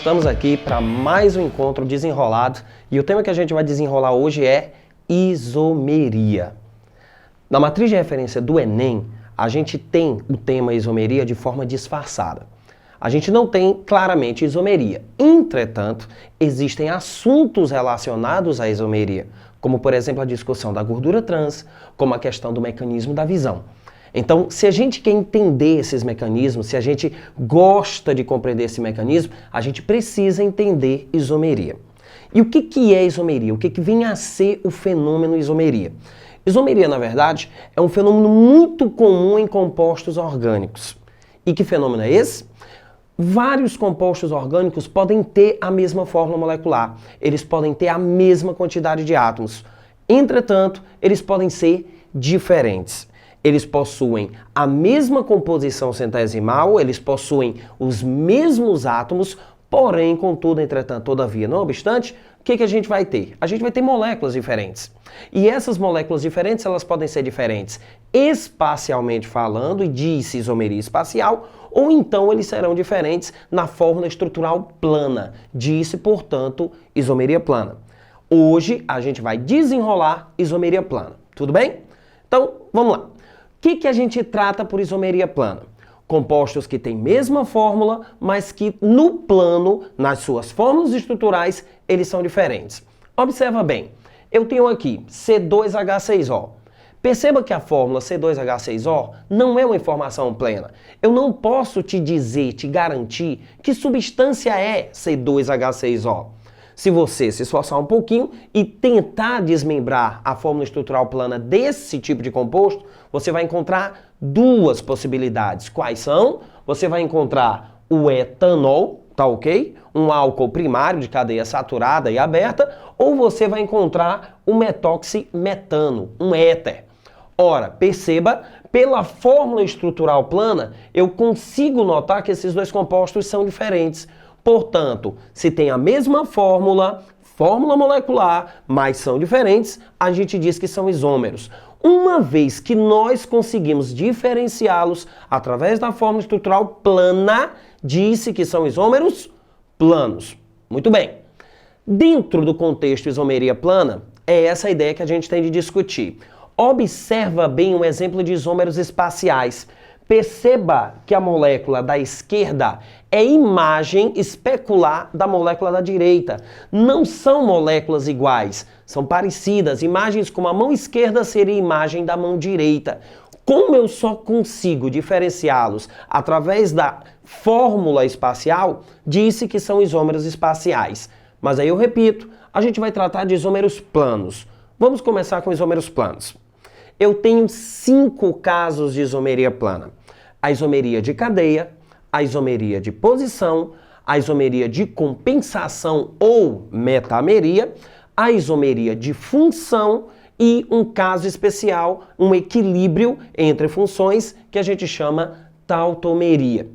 Estamos aqui para mais um encontro desenrolado e o tema que a gente vai desenrolar hoje é isomeria. Na matriz de referência do Enem, a gente tem o tema isomeria de forma disfarçada. A gente não tem claramente isomeria. Entretanto, existem assuntos relacionados à isomeria, como por exemplo a discussão da gordura trans, como a questão do mecanismo da visão. Então, se a gente quer entender esses mecanismos, se a gente gosta de compreender esse mecanismo, a gente precisa entender isomeria. E o que é isomeria? O que vem a ser o fenômeno isomeria? Isomeria, na verdade, é um fenômeno muito comum em compostos orgânicos. E que fenômeno é esse? Vários compostos orgânicos podem ter a mesma fórmula molecular, eles podem ter a mesma quantidade de átomos. Entretanto, eles podem ser diferentes. Eles possuem a mesma composição centesimal, eles possuem os mesmos átomos, porém, contudo, entretanto, todavia, não obstante, o que a gente vai ter? A gente vai ter moléculas diferentes. E essas moléculas diferentes, elas podem ser diferentes espacialmente falando, e diz-se isomeria espacial, ou então eles serão diferentes na fórmula estrutural plana, diz-se, portanto, isomeria plana. Hoje, a gente vai desenrolar isomeria plana, tudo bem? Então, vamos lá. O que a gente trata por isomeria plana? Compostos que têm mesma fórmula, mas que no plano, nas suas fórmulas estruturais, eles são diferentes. Observa bem, eu tenho aqui C2H6O. Perceba que a fórmula C2H6O não é uma informação plena. Eu não posso te dizer, te garantir que substância é C2H6O. Se você se esforçar um pouquinho e tentar desmembrar a fórmula estrutural plana desse tipo de composto, você vai encontrar duas possibilidades. Quais são? Você vai encontrar o etanol, tá ok? Um álcool primário de cadeia saturada e aberta, ou você vai encontrar o metoximetano, um éter. Ora, perceba, pela fórmula estrutural plana, eu consigo notar que esses dois compostos são diferentes. Portanto, se tem a mesma fórmula molecular, mas são diferentes, a gente diz que são isômeros. Uma vez que nós conseguimos diferenciá-los através da fórmula estrutural plana, disse que são isômeros planos. Muito bem. Dentro do contexto isomeria plana, é essa a ideia que a gente tem de discutir. Observa bem um exemplo de isômeros espaciais. Perceba que a molécula da esquerda é imagem especular da molécula da direita. Não são moléculas iguais, são parecidas. Imagens como a mão esquerda seria imagem da mão direita. Como eu só consigo diferenciá-los através da fórmula espacial, disse que são isômeros espaciais. Mas aí eu repito, a gente vai tratar de isômeros planos. Vamos começar com isômeros planos. Eu tenho 5 casos de isomeria plana. A isomeria de cadeia, a isomeria de posição, a isomeria de compensação ou metameria, a isomeria de função e um caso especial, um equilíbrio entre funções que a gente chama tautomeria.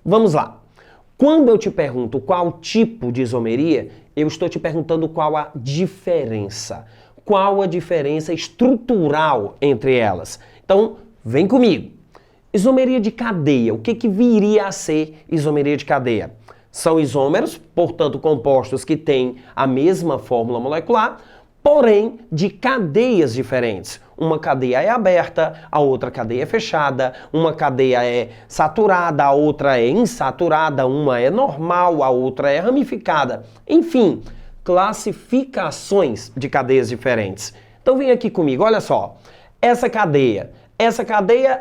Vamos lá. Quando eu te pergunto qual tipo de isomeria, eu estou te perguntando qual a diferença. Qual a diferença estrutural entre elas? Então, vem comigo. Isomeria de cadeia. O que viria a ser isomeria de cadeia? São isômeros, portanto, compostos que têm a mesma fórmula molecular, porém de cadeias diferentes. Uma cadeia é aberta, a outra cadeia é fechada, uma cadeia é saturada, a outra é insaturada, uma é normal, a outra é ramificada. Enfim, classificações de cadeias diferentes. Então vem aqui comigo, olha só. Essa cadeia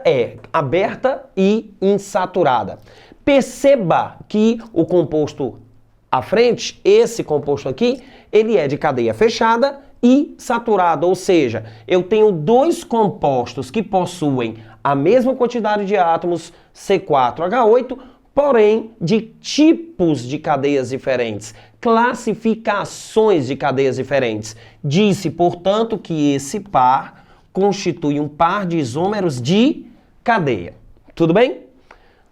é aberta e insaturada. Perceba que o composto à frente, esse composto aqui, ele é de cadeia fechada e saturada, ou seja, eu tenho dois compostos que possuem a mesma quantidade de átomos, C4H8, porém de tipos de cadeias diferentes, classificações de cadeias diferentes. Disse, portanto, que esse par constitui um par de isômeros de cadeia. Tudo bem?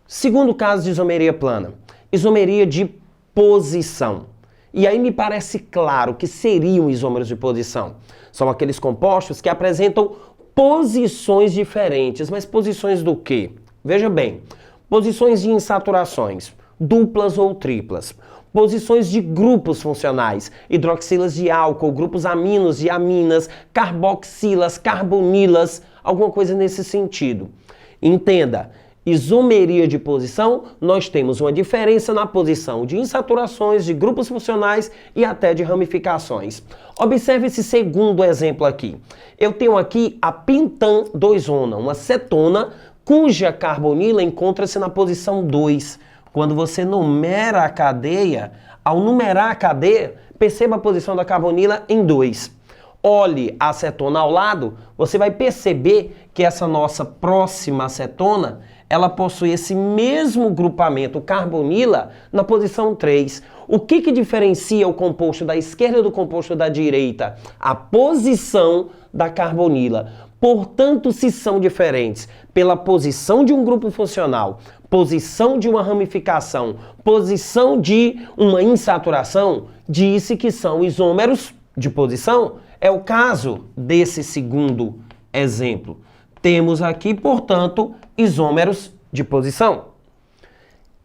Segundo caso de isomeria plana, isomeria de posição. E aí me parece claro que seriam isômeros de posição. São aqueles compostos que apresentam posições diferentes. Mas posições do quê? Veja bem, posições de insaturações, duplas ou triplas. Posições de grupos funcionais, hidroxilas de álcool, grupos aminos de aminas, carboxilas, carbonilas, alguma coisa nesse sentido. Entenda, isomeria de posição, nós temos uma diferença na posição de insaturações, de grupos funcionais e até de ramificações. Observe esse segundo exemplo aqui. Eu tenho aqui a pentan-2-ona, uma cetona cuja carbonila encontra-se na posição 2. Quando você numera a cadeia, ao numerar a cadeia, perceba a posição da carbonila em 2. Olhe a acetona ao lado, você vai perceber que essa nossa próxima acetona, ela possui esse mesmo grupamento carbonila na posição 3. O que diferencia o composto da esquerda do composto da direita? A posição da carbonila. Portanto, se são diferentes pela posição de um grupo funcional, posição de uma ramificação, posição de uma insaturação, disse que são isômeros de posição. É o caso desse segundo exemplo. Temos aqui, portanto, isômeros de posição.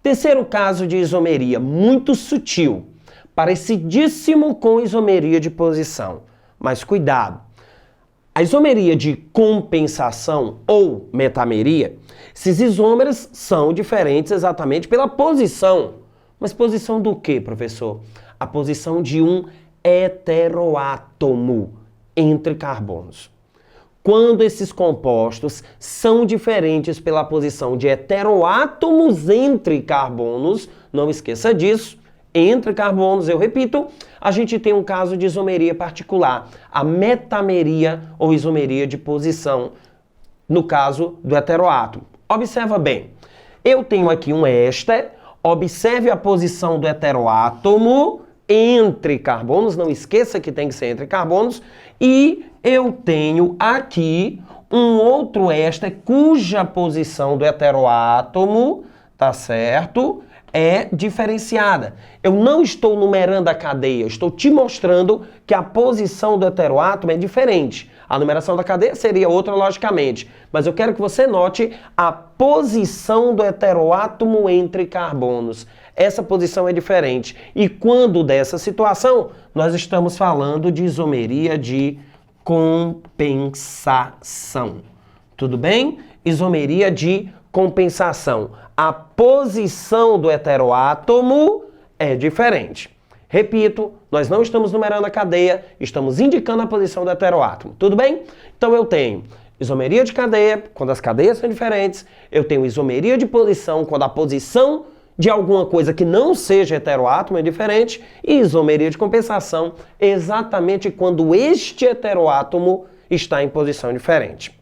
Terceiro caso de isomeria, muito sutil, parecidíssimo com isomeria de posição. Mas cuidado! A isomeria de compensação ou metameria, esses isômeros são diferentes exatamente pela posição. Mas posição do quê, professor? A posição de um heteroátomo entre carbonos. Quando esses compostos são diferentes pela posição de heteroátomos entre carbonos, não esqueça disso, entre carbonos, eu repito, a gente tem um caso de isomeria particular, a metameria ou isomeria de posição, no caso do heteroátomo. Observa bem, eu tenho aqui um éster, observe a posição do heteroátomo entre carbonos, não esqueça que tem que ser entre carbonos, e eu tenho aqui um outro éster cuja posição do heteroátomo, tá certo? É diferenciada. Eu não estou numerando a cadeia, estou te mostrando que a posição do heteroátomo é diferente. A numeração da cadeia seria outra, logicamente, mas eu quero que você note a posição do heteroátomo entre carbonos. Essa posição é diferente. E quando dessa situação, nós estamos falando de isomeria de compensação. Tudo bem? Isomeria de compensação. A posição do heteroátomo é diferente. Repito, nós não estamos numerando a cadeia, estamos indicando a posição do heteroátomo. Tudo bem? Então eu tenho isomeria de cadeia, quando as cadeias são diferentes. Eu tenho isomeria de posição, quando a posição de alguma coisa que não seja heteroátomo é diferente. E isomeria de compensação, exatamente quando este heteroátomo está em posição diferente.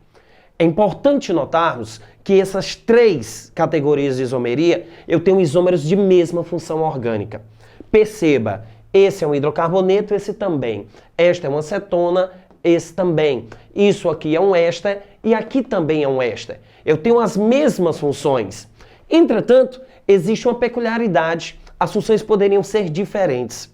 É importante notarmos que essas três categorias de isomeria, eu tenho isômeros de mesma função orgânica. Perceba, esse é um hidrocarboneto, esse também. Esta é uma cetona, esse também. Isso aqui é um éster e aqui também é um éster. Eu tenho as mesmas funções. Entretanto, existe uma peculiaridade. As funções poderiam ser diferentes.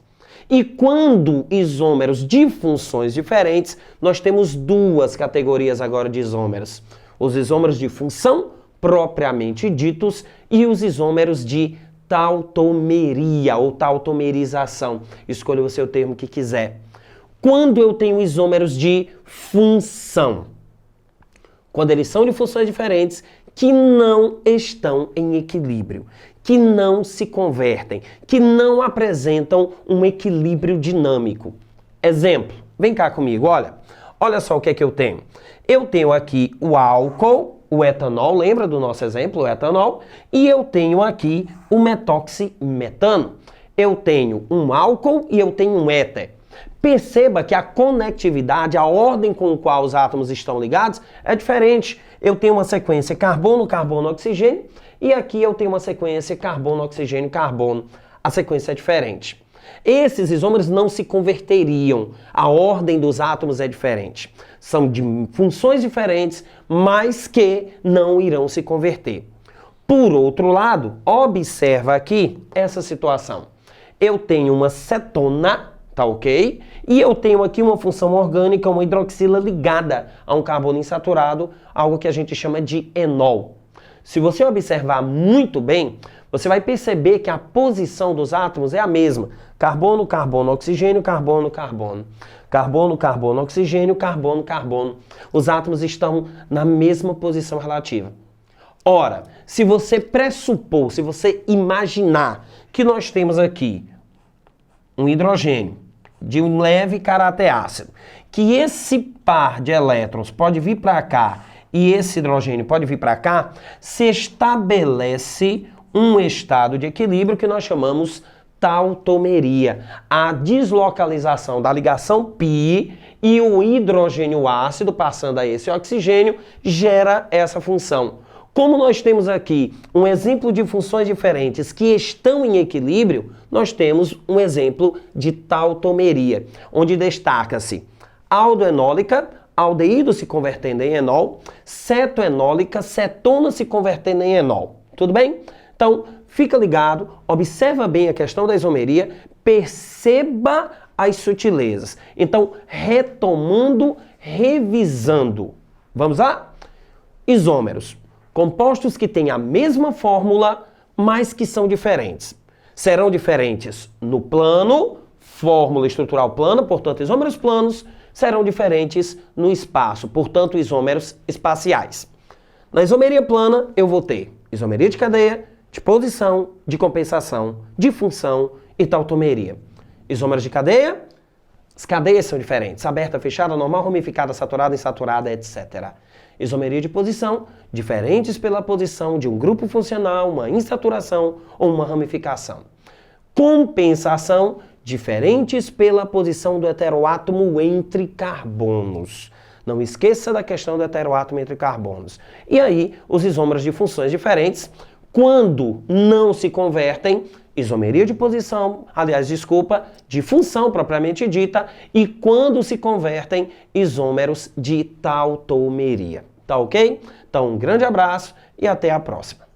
E quando isômeros de funções diferentes, nós temos duas categorias agora de isômeros. Os isômeros de função, propriamente ditos, e os isômeros de tautomeria ou tautomerização. Escolha o seu termo que quiser. Quando eu tenho isômeros de função, quando eles são de funções diferentes que não estão em equilíbrio, que não se convertem, que não apresentam um equilíbrio dinâmico. Exemplo, vem cá comigo, olha só o que é que eu tenho. Eu tenho aqui o álcool, o etanol, lembra do nosso exemplo, o etanol, e eu tenho aqui o metoximetano. Eu tenho um álcool e eu tenho um éter. Perceba que a conectividade, a ordem com a qual os átomos estão ligados é diferente. Eu tenho uma sequência carbono, carbono, oxigênio, e aqui eu tenho uma sequência carbono, oxigênio, carbono. A sequência é diferente. Esses isômeros não se converteriam. A ordem dos átomos é diferente. São de funções diferentes, mas que não irão se converter. Por outro lado, observa aqui essa situação. Eu tenho uma cetona, tá ok? E eu tenho aqui uma função orgânica, uma hidroxila ligada a um carbono insaturado, algo que a gente chama de enol. Se você observar muito bem, você vai perceber que a posição dos átomos é a mesma. Carbono, carbono, oxigênio, carbono, carbono. Carbono, carbono, oxigênio, carbono, carbono. Os átomos estão na mesma posição relativa. Ora, se você pressupor, se você imaginar que nós temos aqui um hidrogênio de um leve caráter ácido, que esse par de elétrons pode vir para cá e esse hidrogênio pode vir para cá, se estabelece um estado de equilíbrio que nós chamamos tautomeria. A deslocalização da ligação π e o hidrogênio ácido passando a esse oxigênio gera essa função. Como nós temos aqui um exemplo de funções diferentes que estão em equilíbrio, nós temos um exemplo de tautomeria, onde destaca-se aldoenólica, aldeído se convertendo em enol, cetoenólica, cetona se convertendo em enol. Tudo bem? Então, fica ligado, observa bem a questão da isomeria, perceba as sutilezas. Então, retomando, revisando. Vamos lá? Isômeros. Compostos que têm a mesma fórmula, mas que são diferentes. Serão diferentes no plano, fórmula estrutural plana, portanto, isômeros planos, serão diferentes no espaço, portanto, isômeros espaciais. Na isomeria plana, eu vou ter isomeria de cadeia, de posição, de compensação, de função e tautomeria. Isômeros de cadeia, as cadeias são diferentes, aberta, fechada, normal, ramificada, saturada, insaturada, etc. Isomeria de posição, diferentes pela posição de um grupo funcional, uma insaturação ou uma ramificação. Compensação, diferentes pela posição do heteroátomo entre carbonos. Não esqueça da questão do heteroátomo entre carbonos. E aí, os isômeros de funções diferentes, quando não se convertem, isomeria de posição, de função propriamente dita, e quando se convertem, isômeros de tautomeria. Tá ok? Então, um grande abraço e até a próxima.